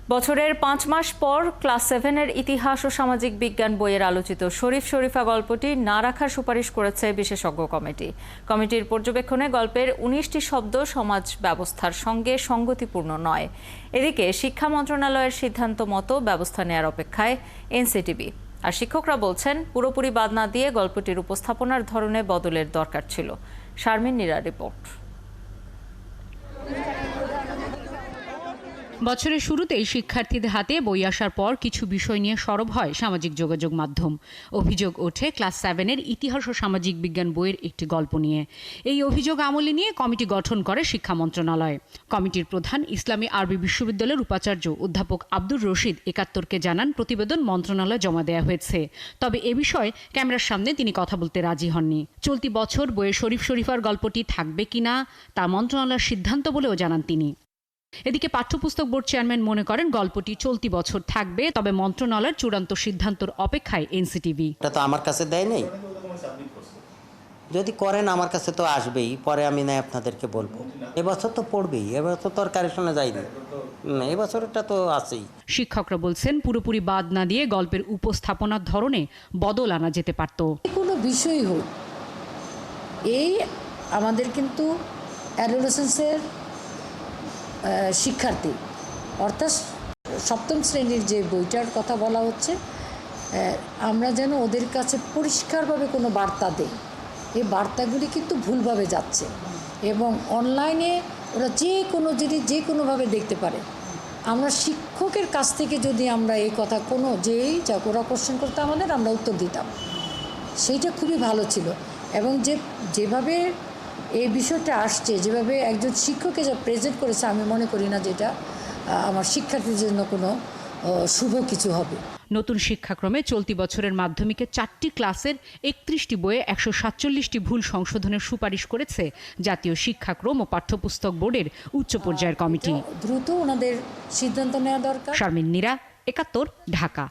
বছরের ৫ মাস পর ক্লাস 7-এর ইতিহাস ও সামাজিক বিজ্ঞান বইয়ের আলোচিত শরীফ শরীফা গল্পটি না রাখার সুপারিশ করেছে বিশেষজ্ঞ কমিটি। কমিটির পর্যবেক্ষণে গল্পের ১৯টি শব্দ সমাজ ব্যবস্থার সঙ্গে সঙ্গতিপূর্ণ নয়। এদিকে শিক্ষা মন্ত্রণালয়ের সিদ্ধান্ত মতো ব্যবস্থা নেয়ার অপেক্ষায় এনসিটিবি। আর শিক্ষকরা বলছেন, পুরোপুরি বাদ না দিয়ে গল্পটির উপস্থাপনার ধরনে বদলের দরকার ছিল। শারমিন নীরার রিপোর্ট। বছরের শুরুতেই শিক্ষার্থীদের হাতে বই আসার পর কিছু বিষয় নিয়ে সরব হয় সামাজিক যোগাযোগ মাধ্যম। অভিযোগ ওঠে ক্লাস 7-এর ইতিহাস ও সামাজিক বিজ্ঞান বইয়ের একটি গল্প নিয়ে। এই অভিযোগ আমলে নিয়ে কমিটি গঠন করে শিক্ষা মন্ত্রণালয়। কমিটির প্রধান ইসলামী আরবি বিশ্ববিদ্যালয়ের উপাচার্য অধ্যাপক আব্দুর রশিদ ৭১কে জানান, প্রতিবেদন মন্ত্রণালয়ে জমা দেওয়া হয়েছে। তবে এ বিষয়ে ক্যামেরার সামনে তিনি কথা বলতে রাজি হননি। চলতি বছর বইয়ে শরীফ শরীফার গল্পটি থাকবে কিনা তা মন্ত্রণালয়ের সিদ্ধান্ত বলেও জানান তিনি। এদিকে পাঠ্যপুস্তক বোর্ড চেয়ারম্যান মনে করেন গল্পটি চলতি বছর থাকবে, তবে মন্ত্রণালয়ের চূড়ান্ত সিদ্ধান্তর অপেক্ষায় এনসিটিভি। এটা তো আমার কাছে দেয় নাই, যদি করেন আমার কাছে তো আসবেই, পরে আমি না আপনাদেরকে বলবো। এবছর তো পড়বেই, এবছর তো আর কারেকশনে যায়নি, এবছরটা তো আছেই। শিক্ষকরা বলছেন, পুরোপুরি বাদ না দিয়ে গল্পের উপস্থাপনার ধরনে বদল আনা যেতে পারত। কোনো বিষয় হোক, এই আমাদের কিন্তু অ্যাডোলেসেন্সের শিক্ষার্থী, অর্থাৎ 7ম শ্রেণীর যে বইটার কথা বলা হচ্ছে, আমরা যেন ওদের কাছে পরিষ্কারভাবে কোনো বার্তা দেই। এই বার্তাগুলি কিন্তু ভুলভাবে যাচ্ছে এবং অনলাইনে ওরা যে কোনো জিনিস যে কোনোভাবে দেখতে পারে। আমরা শিক্ষকের কাছ থেকে যদি আমরা এই কথা কোনো যেই যাক ওরা কোশ্চেন করতে আমাদের, আমরা উত্তর দিতাম, সেইটা খুবই ভালো ছিল। এবং যেভাবে এই বিষয়টা আসছে, যেভাবে একজন শিক্ষককে যা প্রেজেন্ট করেছে, আমি মনে করি না যেটা আমার শিক্ষার্থীদের জন্য কোনো শুভ কিছু হবে। নতুন শিক্ষাক্রমে চলতি বছরের মাধ্যমিকে 4টি ক্লাসের 31টি বইয়ে 147টি ভুল সংশোধনের সুপারিশ করেছে জাতীয় শিক্ষাক্রম ও পাঠ্যপুস্তক বোর্ডের উচ্চ পর্যায়ের কমিটি। দ্রুত ওনাদের সিদ্ধান্ত নেওয়া দরকার। শারমিন নীরা, ৭১, ঢাকা।